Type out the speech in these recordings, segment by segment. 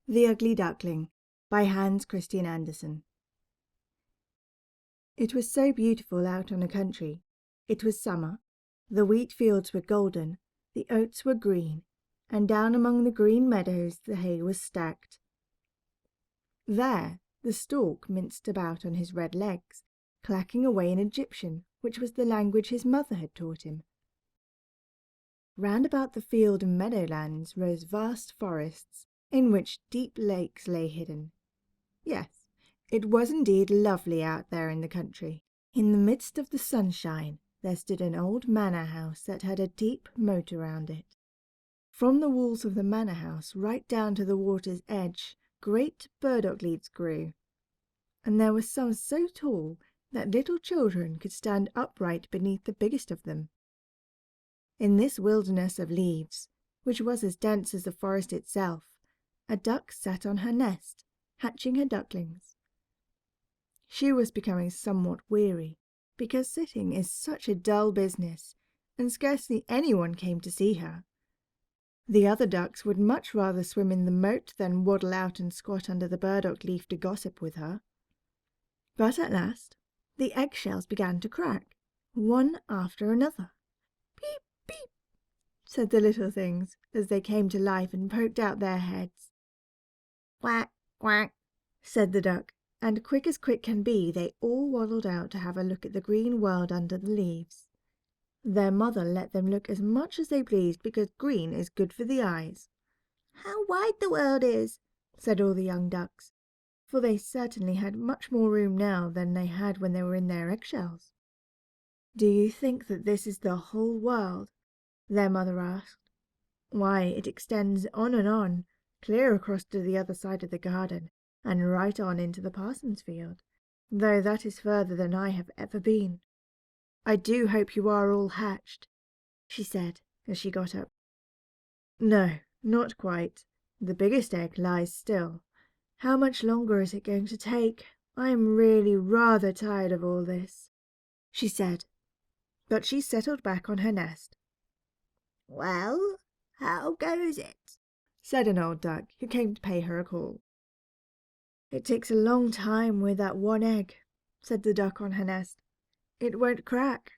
The Ugly Duckling by Hans Christian Andersen. It was so beautiful out on the country. It was summer. The wheat fields were golden, the oats were green, and down among the green meadows the hay was stacked. There the stork minced about on his red legs, clacking away in Egyptian, which was the language his mother had taught him. Round about the field and meadowlands rose vast forests, in which deep lakes lay hidden. Yes, it was indeed lovely out there in the country. In the midst of the sunshine there stood an old manor house that had a deep moat around it. From the walls of the manor house right down to the water's edge great burdock leaves grew, and there were some so tall that little children could stand upright beneath the biggest of them. In this wilderness of leaves, which was as dense as the forest itself, a duck sat on her nest, hatching her ducklings. She was becoming somewhat weary, because sitting is such a dull business, and scarcely anyone came to see her. The other ducks would much rather swim in the moat than waddle out and squat under the burdock leaf to gossip with her. But at last the eggshells began to crack, one after another. Peep, peep, said the little things, as they came to life and poked out their heads. Quack, quack, said the duck, and quick as quick can be, they all waddled out to have a look at the green world under the leaves. Their mother let them look as much as they pleased, because green is good for the eyes. How wide the world is, said all the young ducks, for they certainly had much more room now than they had when they were in their eggshells. Do you think that this is the whole world? Their mother asked. Why, it extends on, clear across to the other side of the garden, and right on into the parson's field, though that is further than I have ever been. I do hope you are all hatched, she said as she got up. No, not quite. The biggest egg lies still. How much longer is it going to take? I am really rather tired of all this, she said, but she settled back on her nest. Well, how goes it? Said an old duck who came to pay her a call. It takes a long time with that one egg, said the duck on her nest. It won't crack.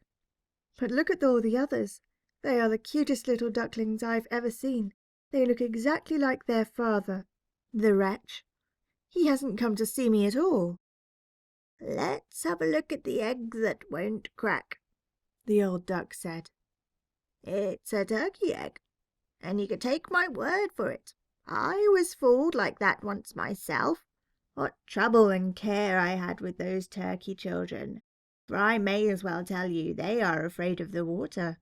But look at all the others. They are the cutest little ducklings I've ever seen. They look exactly like their father, the wretch. He hasn't come to see me at all. Let's have a look at the egg that won't crack, the old duck said. It's a turkey egg, and you can take my word for it. I was fooled like that once myself. What trouble and care I had with those turkey children, for I may as well tell you they are afraid of the water.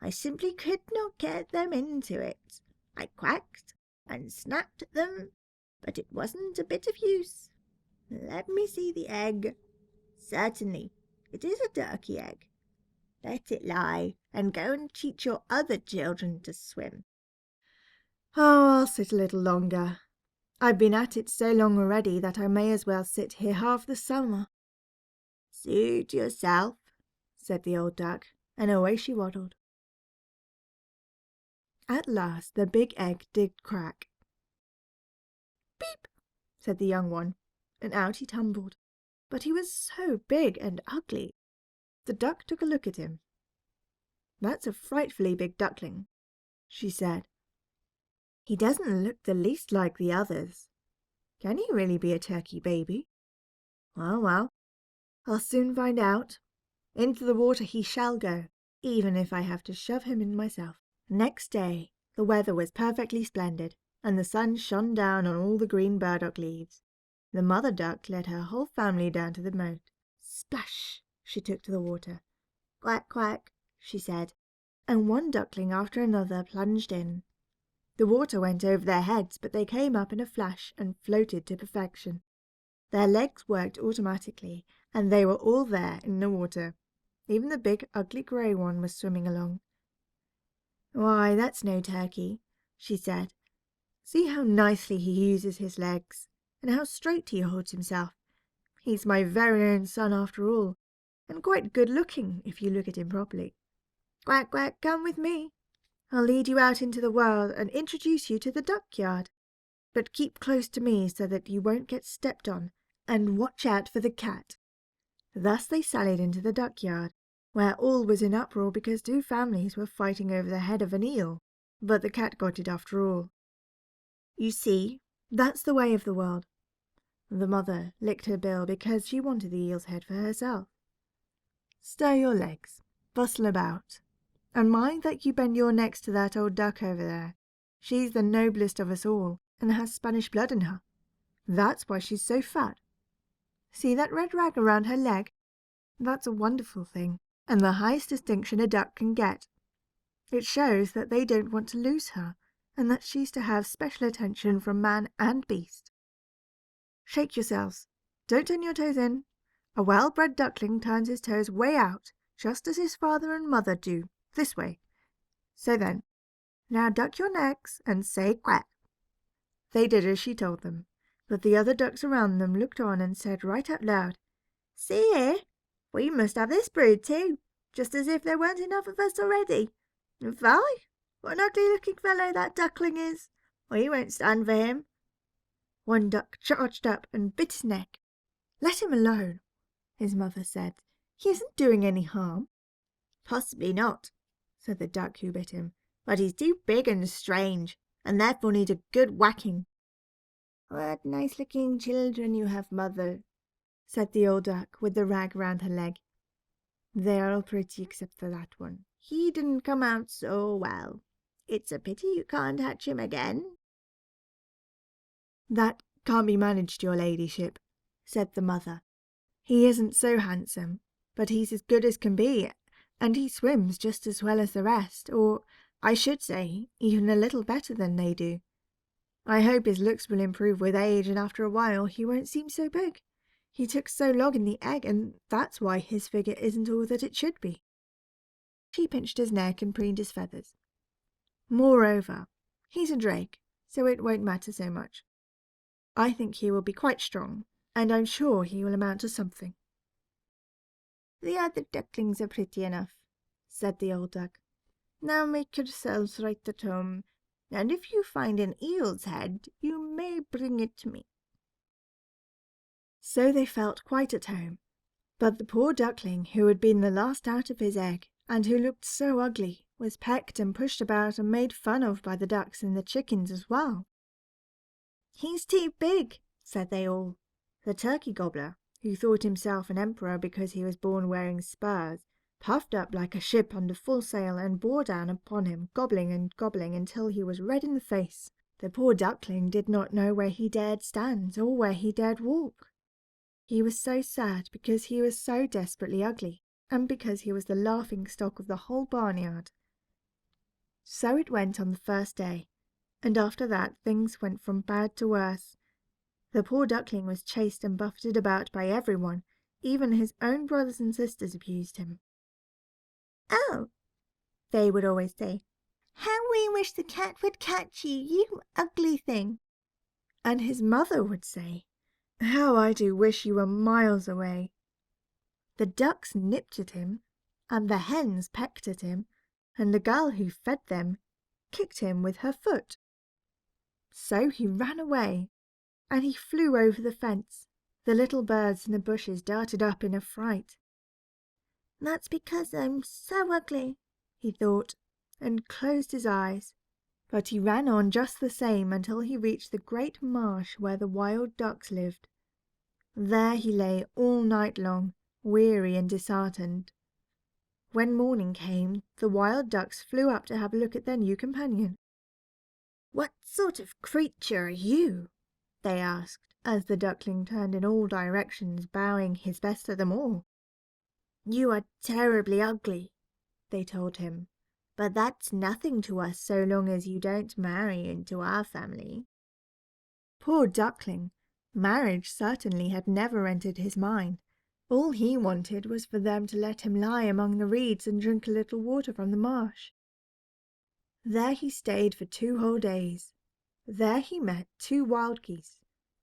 I simply could not get them into it. I quacked and snapped at them, but it wasn't a bit of use. Let me see the egg. Certainly, it is a turkey egg. Let it lie, and go and teach your other children to swim. Oh, I'll sit a little longer. I've been at it so long already that I may as well sit here half the summer. Suit yourself, said the old duck, and away she waddled. At last the big egg did crack. Beep, said the young one, and out he tumbled. But he was so big and ugly. The duck took a look at him. That's a frightfully big duckling, she said. He doesn't look the least like the others. Can he really be a turkey baby? Well, I'll soon find out. Into the water he shall go, even if I have to shove him in myself. Next day the weather was perfectly splendid, and the sun shone down on all the green burdock leaves. The mother duck led her whole family down to the moat. Splash! She took to the water. Quack, quack, she said, and one duckling after another plunged in. The water went over their heads, but they came up in a flash and floated to perfection. Their legs worked automatically, and they were all there in the water. Even the big, ugly grey one was swimming along. Why, that's no turkey, she said. See how nicely he uses his legs, and how straight he holds himself. He's my very own son after all, and quite good-looking if you look at him properly. Quack, quack, come with me. I'll lead you out into the world and introduce you to the duck-yard. but keep close to me so that you won't get stepped on, and watch out for the cat." Thus they sallied into the duck-yard, where all was in uproar because two families were fighting over the head of an eel, but the cat got it after all. You see, that's the way of the world. The mother licked her bill because she wanted the eel's head for herself. "Stir your legs, bustle about, and mind that you bend your necks to that old duck over there. She's the noblest of us all, and has Spanish blood in her. That's why she's so fat. See that red rag around her leg? That's a wonderful thing, and the highest distinction a duck can get. It shows that they don't want to lose her, and that she's to have special attention from man and beast. Shake yourselves. Don't turn your toes in. A well-bred duckling turns his toes way out, just as his father and mother do, this way. So then, now duck your necks and say quack." They did as she told them, but the other ducks around them looked on and said right out loud, "See here, we must have this brood too, just as if there weren't enough of us already. And fie, what an ugly-looking fellow that duckling is. We won't stand for him." One duck charged up and bit his neck. "Let him alone," his mother said. "He isn't doing any harm." "Possibly not," said the duck who bit him, "but he's too big and strange, and therefore needs a good whacking." "What nice-looking children you have, mother," said the old duck with the rag round her leg. "They are all pretty except for that one. He didn't come out so well. It's a pity you can't hatch him again." "That can't be managed, your ladyship," said the mother. "He isn't so handsome, but he's as good as can be, and he swims just as well as the rest, or, I should say, even a little better than they do. I hope his looks will improve with age, and after a while he won't seem so big. He took so long in the egg, and that's why his figure isn't all that it should be." She pinched his neck and preened his feathers. "Moreover, he's a drake, so it won't matter so much. I think he will be quite strong, and I'm sure he will amount to something." "The other ducklings are pretty enough," said the old duck. "Now make yourselves right at home, and if you find an eel's head, you may bring it to me." So they felt quite at home, but the poor duckling, who had been the last out of his egg, and who looked so ugly, was pecked and pushed about and made fun of by the ducks and the chickens as well. "He's too big," said they all. The turkey gobbler, who thought himself an emperor because he was born wearing spurs, puffed up like a ship under full sail and bore down upon him, gobbling and gobbling until he was red in the face. The poor duckling did not know where he dared stand or where he dared walk. He was so sad because he was so desperately ugly, and because he was the laughing-stock of the whole barnyard. So it went on the first day, and after that things went from bad to worse. The poor duckling was chased and buffeted about by everyone. Even his own brothers and sisters abused him. "Oh," they would always say, "how we wish the cat would catch you, you ugly thing." And his mother would say, "How I do wish you were miles away." The ducks nipped at him, and the hens pecked at him, and the girl who fed them kicked him with her foot. So he ran away, and he flew over the fence. The little birds in the bushes darted up in a fright. "That's because I'm so ugly," he thought, and closed his eyes. But he ran on just the same until he reached the great marsh where the wild ducks lived. There he lay all night long, weary and disheartened. When morning came, the wild ducks flew up to have a look at their new companion. "What sort of creature are you?" they asked, as the duckling turned in all directions, bowing his best to them all. "You are terribly ugly," they told him, "but that's nothing to us so long as you don't marry into our family." Poor duckling! Marriage certainly had never entered his mind. All he wanted was for them to let him lie among the reeds and drink a little water from the marsh. There he stayed for 2 whole days. There he met 2 wild geese,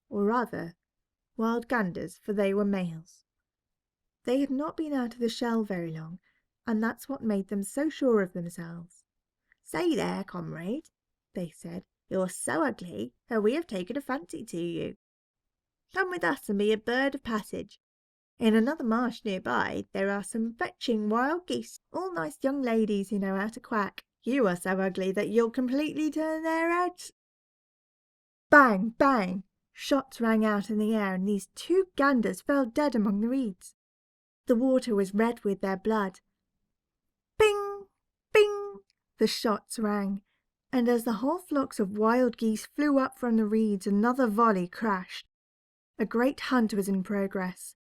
or rather, wild ganders, for they were males. They had not been out of the shell very long, and that's what made them so sure of themselves. "Say there, comrade," they said, You're so ugly that we have taken a fancy to you. Come with us and be a bird of passage. In another marsh nearby there are some fetching wild geese, all nice young ladies who know how to quack. You are so ugly that you'll completely turn their heads." Bang, bang! Shots rang out in the air, and these two ganders fell dead among the reeds. The water was red with their blood. Bing! Bing! The shots rang, and as the whole flocks of wild geese flew up from the reeds, another volley crashed. A great hunt was in progress.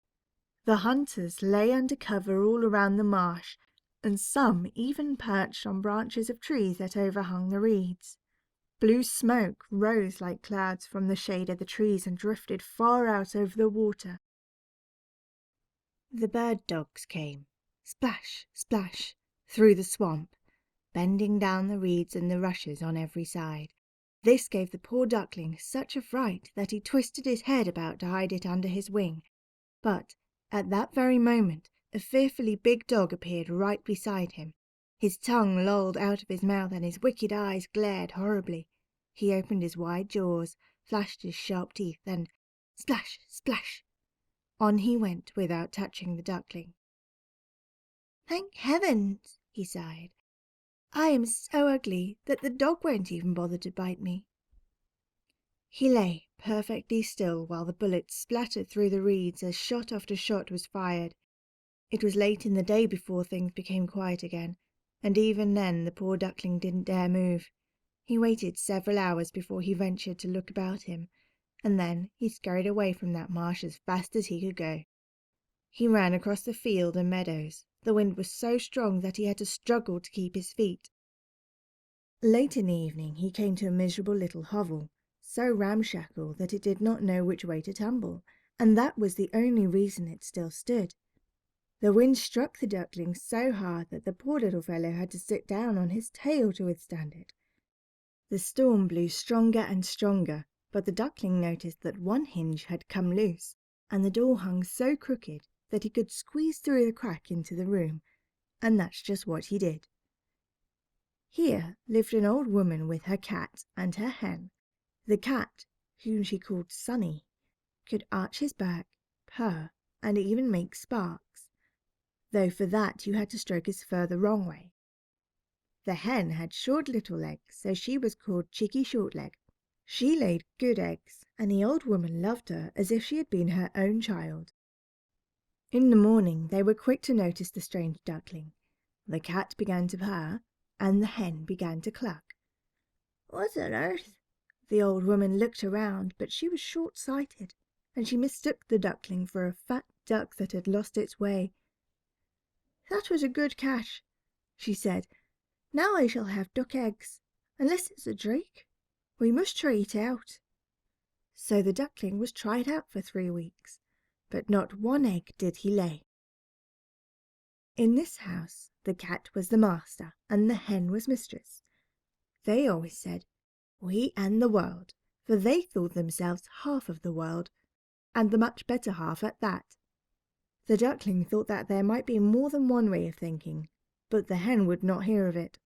The hunters lay under cover all around the marsh, and some even perched on branches of trees that overhung the reeds. Blue smoke rose like clouds from the shade of the trees and drifted far out over the water. The bird dogs came, splash, splash, through the swamp, bending down the reeds and the rushes on every side. This gave the poor duckling such a fright that he twisted his head about to hide it under his wing. But at that very moment a fearfully big dog appeared right beside him. His tongue lolled out of his mouth and his wicked eyes glared horribly. He opened his wide jaws, flashed his sharp teeth, and splash, splash! On he went without touching the duckling. "Thank heavens!" he sighed. "I am so ugly that the dog won't even bother to bite me." He lay perfectly still while the bullets splattered through the reeds as shot after shot was fired. It was late in the day before things became quiet again, and even then the poor duckling didn't dare move. He waited several hours before he ventured to look about him, and then he scurried away from that marsh as fast as he could go. He ran across the field and meadows. The wind was so strong that he had to struggle to keep his feet. Late in the evening he came to a miserable little hovel, so ramshackle that it did not know which way to tumble, and that was the only reason it still stood. The wind struck the duckling so hard that the poor little fellow had to sit down on his tail to withstand it. The storm blew stronger and stronger, but the duckling noticed that one hinge had come loose, and the door hung so crooked that he could squeeze through the crack into the room, and that's just what he did. Here lived an old woman with her cat and her hen. The cat, whom she called Sunny, could arch his back, purr, and even make sparks, though for that you had to stroke his fur the wrong way. The hen had short little legs, so she was called Cheeky Shortleg. She laid good eggs, and the old woman loved her as if she had been her own child. In the morning they were quick to notice the strange duckling. The cat began to purr, and the hen began to cluck. "What on earth?" The old woman looked around, but she was short-sighted, and she mistook the duckling for a fat duck that had lost its way. "That was a good catch," she said. "Now I shall have duck eggs, unless it's a drake. We must try it out." So the duckling was tried out for 3 weeks, but not one egg did he lay. In this house the cat was the master and the hen was mistress. They always said, "We and the world," for they thought themselves half of the world, and the much better half at that. The duckling thought that there might be more than one way of thinking, but the hen would not hear of it.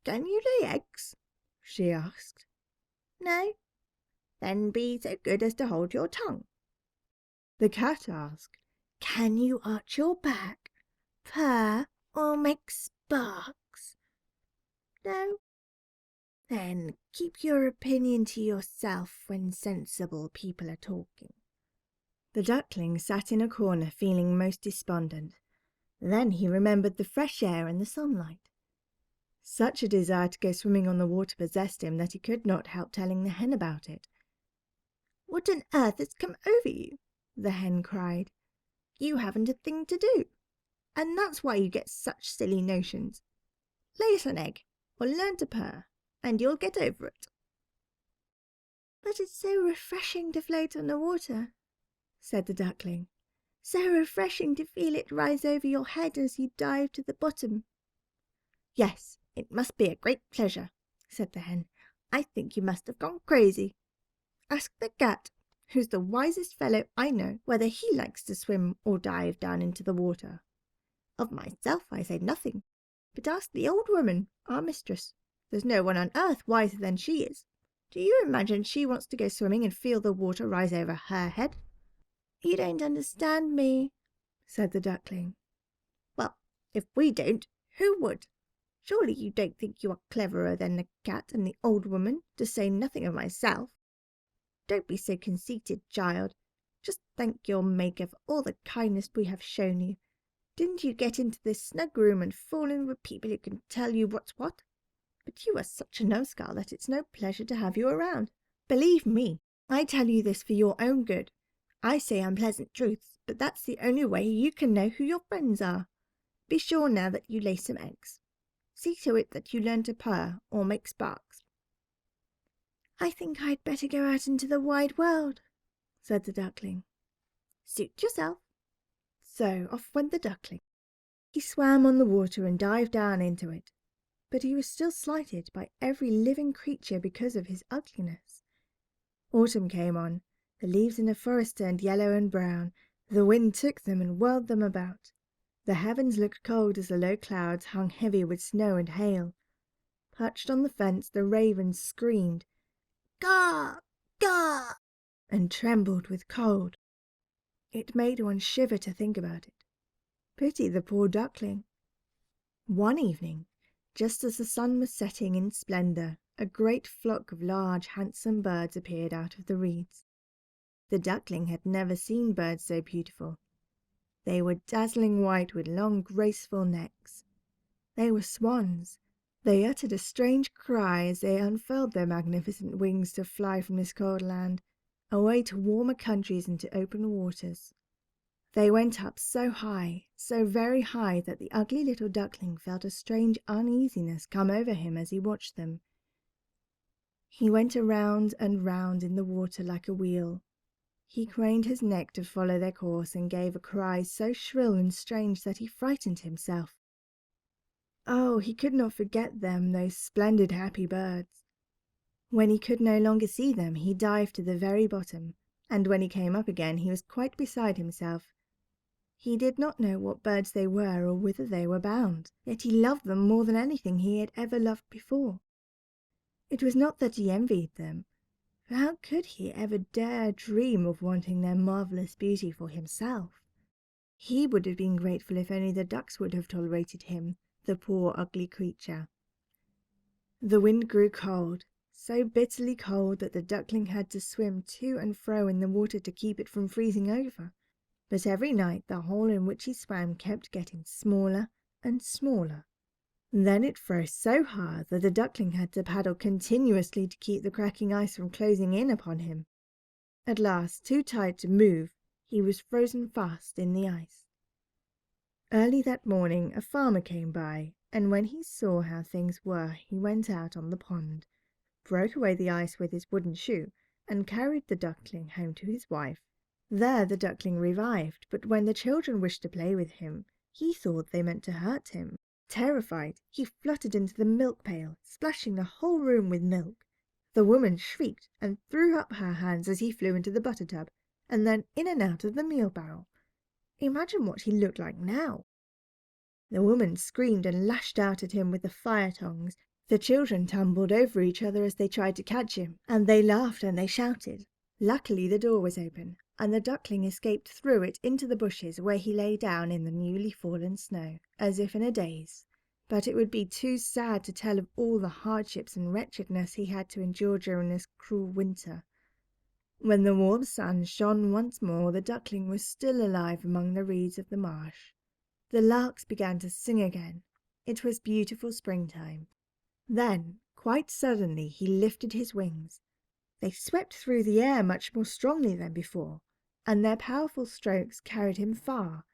"Can you lay eggs?" she asked. "No? Then be so good as to hold your tongue." The cat asked, "Can you arch your back, purr, or make sparks?" "No." "Then keep your opinion to yourself when sensible people are talking." The duckling sat in a corner feeling most despondent. Then he remembered the fresh air and the sunlight. Such a desire to go swimming on the water possessed him that he could not help telling the hen about it. "What on earth has come over you?" the hen cried. "You haven't a thing to do, and that's why you get such silly notions. Lay us an egg, or learn to purr, and you'll get over it." "But it's so refreshing to float on the water," said the duckling. "So refreshing to feel it rise over your head as you dive to the bottom." "Yes, it must be a great pleasure," said the hen. "I think you must have gone crazy. Ask the cat, who's the wisest fellow I know, whether he likes to swim or dive down into the water. Of myself I say nothing, but ask the old woman, our mistress. There's no one on earth wiser than she is. Do you imagine she wants to go swimming and feel the water rise over her head?" "You don't understand me," said the duckling. "Well, if we don't, who would? Surely you don't think you are cleverer than the cat and the old woman, to say nothing of myself. Don't be so conceited, child. Just thank your Maker for all the kindness we have shown you. Didn't you get into this snug room and fall in with people who can tell you what's what? But you are such a numbskull that it's no pleasure to have you around. Believe me, I tell you this for your own good. I say unpleasant truths, but that's the only way you can know who your friends are. Be sure now that you lay some eggs. See to it that you learn to purr or make sparks." "I think I'd better go out into the wide world," said the duckling. "Suit yourself." So off went the duckling. He swam on the water and dived down into it, but he was still slighted by every living creature because of his ugliness. Autumn came on. The leaves in the forest turned yellow and brown. The wind took them and whirled them about. The heavens looked cold as the low clouds hung heavy with snow and hail. Perched on the fence, the ravens screamed, "Caw! Caw!" and trembled with cold. It made one shiver to think about it. Pity the poor duckling. One evening, just as the sun was setting in splendor, a great flock of large, handsome birds appeared out of the reeds. The duckling had never seen birds so beautiful. They were dazzling white with long, graceful necks. They were swans. They uttered a strange cry as they unfurled their magnificent wings to fly from this cold land, away to warmer countries and to open waters. They went up so high, so very high, that the ugly little duckling felt a strange uneasiness come over him as he watched them. He went around and round in the water like a wheel. He craned his neck to follow their course and gave a cry so shrill and strange that he frightened himself. Oh, he could not forget them, those splendid happy birds. When he could no longer see them, he dived to the very bottom, and when he came up again he was quite beside himself. He did not know what birds they were or whither they were bound, yet he loved them more than anything he had ever loved before. It was not that he envied them, for how could he ever dare dream of wanting their marvellous beauty for himself? He would have been grateful if only the ducks would have tolerated him, the poor ugly creature. The wind grew cold, so bitterly cold that the duckling had to swim to and fro in the water to keep it from freezing over. But every night the hole in which he swam kept getting smaller and smaller. Then it froze so hard that the duckling had to paddle continuously to keep the cracking ice from closing in upon him. At last, too tired to move, he was frozen fast in the ice. Early that morning a farmer came by, and when he saw how things were, he went out on the pond, broke away the ice with his wooden shoe, and carried the duckling home to his wife. There the duckling revived, but when the children wished to play with him, he thought they meant to hurt him. Terrified, he fluttered into the milk pail, splashing the whole room with milk. The woman shrieked and threw up her hands as he flew into the butter tub, and then in and out of the meal barrel. Imagine what he looked like now. The woman screamed and lashed out at him with the fire tongs. The children tumbled over each other as they tried to catch him, and they laughed and they shouted. Luckily the door was open, and the duckling escaped through it into the bushes, where he lay down in the newly fallen snow, as if in a daze. But it would be too sad to tell of all the hardships and wretchedness he had to endure during this cruel winter. When the warm sun shone once more, the duckling was still alive among the reeds of the marsh. The larks began to sing again. It was beautiful springtime. Then, quite suddenly, he lifted his wings. They swept through the air much more strongly than before, and their powerful strokes carried him far.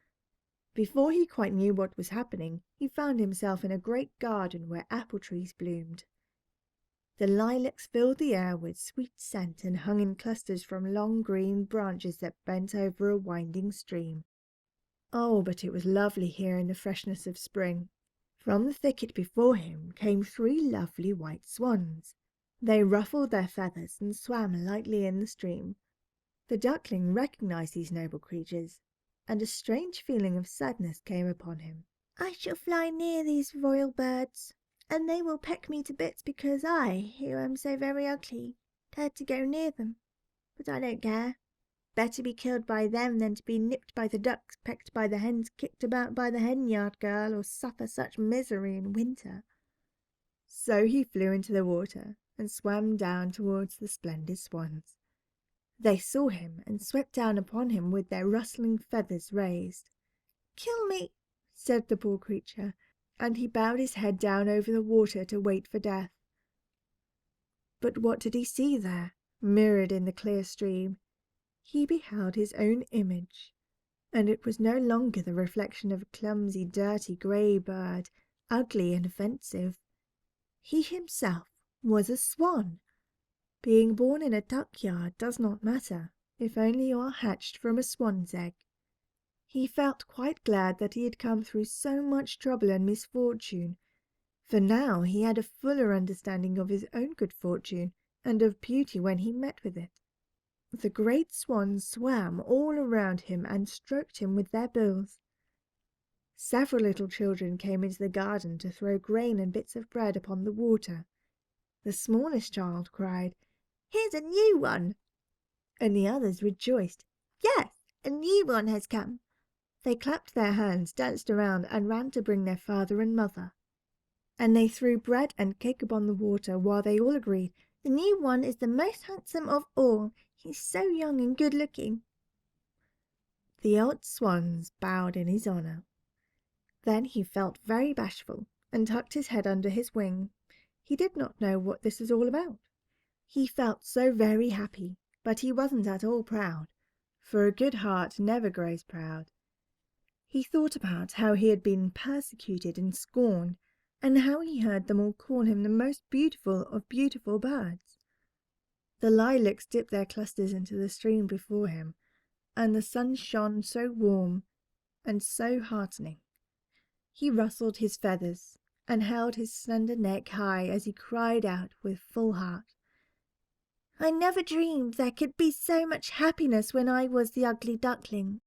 Before he quite knew what was happening, he found himself in a great garden where apple trees bloomed. The lilacs filled the air with sweet scent and hung in clusters from long green branches that bent over a winding stream. Oh, but it was lovely here in the freshness of spring. From the thicket before him came 3 lovely white swans. They ruffled their feathers and swam lightly in the stream. The duckling recognized these noble creatures, and a strange feeling of sadness came upon him. "I shall fly near these royal birds, and they will peck me to bits because I, who am so very ugly, dared to go near them, but I don't care. Better be killed by them than to be nipped by the ducks, pecked by the hens, kicked about by the hen-yard girl, or suffer such misery in winter." So he flew into the water and swam down towards the splendid swans. They saw him and swept down upon him with their rustling feathers raised. "Kill me," said the poor creature, and he bowed his head down over the water to wait for death. But what did he see there, mirrored in the clear stream? He beheld his own image, and it was no longer the reflection of a clumsy, dirty grey bird, ugly and offensive. He himself was a swan. Being born in a duck-yard does not matter, if only you are hatched from a swan's egg. He felt quite glad that he had come through so much trouble and misfortune, for now he had a fuller understanding of his own good fortune and of beauty when he met with it. The great swans swam all around him and stroked him with their bills. Several little children came into the garden to throw grain and bits of bread upon the water. The smallest child cried, "Here's a new one!" and the others rejoiced. "Yes, a new one has come!" They clapped their hands, danced around, and ran to bring their father and mother. And they threw bread and cake upon the water, while they all agreed, "The new one is the most handsome of all. He's so young and good-looking." The old swans bowed in his honor. Then he felt very bashful, and tucked his head under his wing. He did not know what this was all about. He felt so very happy, but he wasn't at all proud, for a good heart never grows proud. He thought about how he had been persecuted and scorned, and how he heard them all call him the most beautiful of beautiful birds. The lilacs dipped their clusters into the stream before him, and the sun shone so warm and so heartening. He rustled his feathers and held his slender neck high as he cried out with full heart, "I never dreamed there could be so much happiness when I was the ugly duckling.